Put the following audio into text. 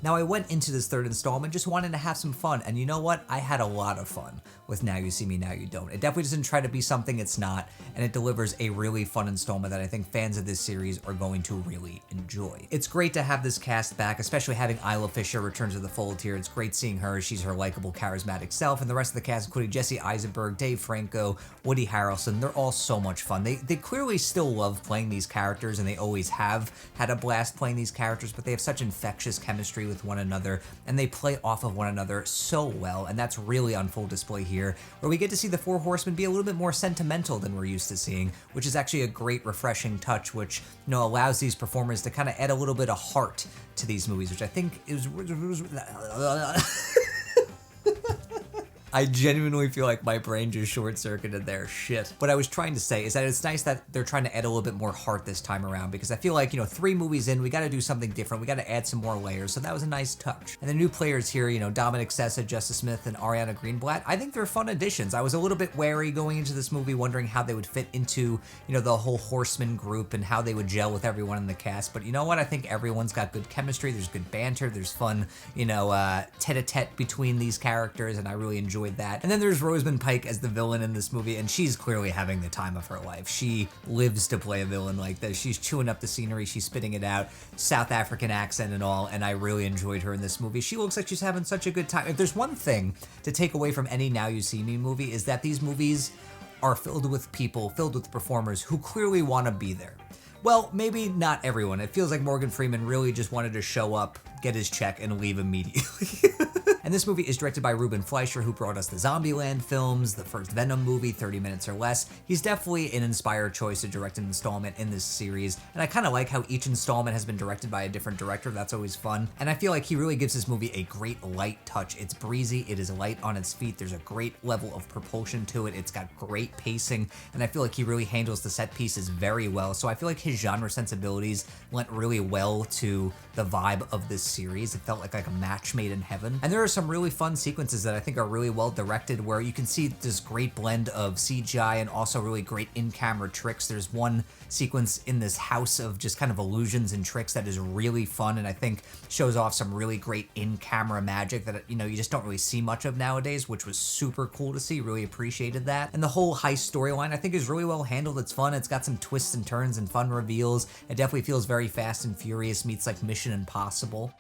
Now, I went into this third installment just wanting to have some fun, and you know what? I had a lot of fun with Now You See Me, Now You Don't. It definitely doesn't try to be something it's not, and it delivers a really fun installment that I think fans of this series are going to really enjoy. It's great to have this cast back, especially having Isla Fisher return to the fold here. It's great seeing her. She's her likable, charismatic self, and the rest of the cast, including Jesse Eisenberg, Dave Franco, Woody Harrelson, they're all so much fun. They clearly still love playing these characters, and they always have had a blast playing these characters, but they have such infectious chemistry with one another, and they play off of one another so well, and that's really on full display here, where we get to see the Four Horsemen be a little bit more sentimental than we're used to seeing, which is actually a great, refreshing touch, which, you know, allows these performers to kind of add a little bit of heart to these movies, which I think is... I genuinely feel like my brain just short-circuited there. Shit. What I was trying to say is that it's nice that they're trying to add a little bit more heart this time around, because I feel like, you know, 3 movies in, we got to do something different. We got to add some more layers, so that was a nice touch. And the new players here, you know, Dominic Sessa, Justice Smith, and Ariana Greenblatt, I think they're fun additions. I was a little bit wary going into this movie, wondering how they would fit into, you know, the whole Horseman group and how they would gel with everyone in the cast. But you know what? I think everyone's got good chemistry. There's good banter. There's fun, you know, tete-a-tete between these characters, and I really enjoyed that. And then there's Rosamund Pike as the villain in this movie, and she's clearly having the time of her life. She lives to play a villain like this. She's chewing up the scenery, she's spitting it out, South African accent and all, and I really enjoyed her in this movie. She looks like she's having such a good time. If there's one thing to take away from any Now You See Me movie, is that these movies are filled with people, filled with performers who clearly want to be there. Well, maybe not everyone. It feels like Morgan Freeman really just wanted to show up, get his check, and leave immediately. And this movie is directed by Ruben Fleischer, who brought us the Zombieland films, the first Venom movie, 30 Minutes or Less. He's definitely an inspired choice to direct an installment in this series, and I kind of like how each installment has been directed by a different director. That's always fun. And I feel like he really gives this movie a great light touch. It's breezy, it is light on its feet, there's a great level of propulsion to it, it's got great pacing, and I feel like he really handles the set pieces very well. So I feel like his genre sensibilities went really well to the vibe of this series. It felt like a match made in heaven. And there are some really fun sequences that I think are really well directed, where you can see this great blend of CGI and also really great in-camera tricks. There's one sequence in this house of just kind of illusions and tricks that is really fun, and I think shows off some really great in-camera magic that, you know, you just don't really see much of nowadays, which was super cool to see. Really appreciated that. And the whole heist storyline I think is really well handled. It's fun. It's got some twists and turns and fun reveals. It definitely feels very Fast and Furious meets like Mission Impossible.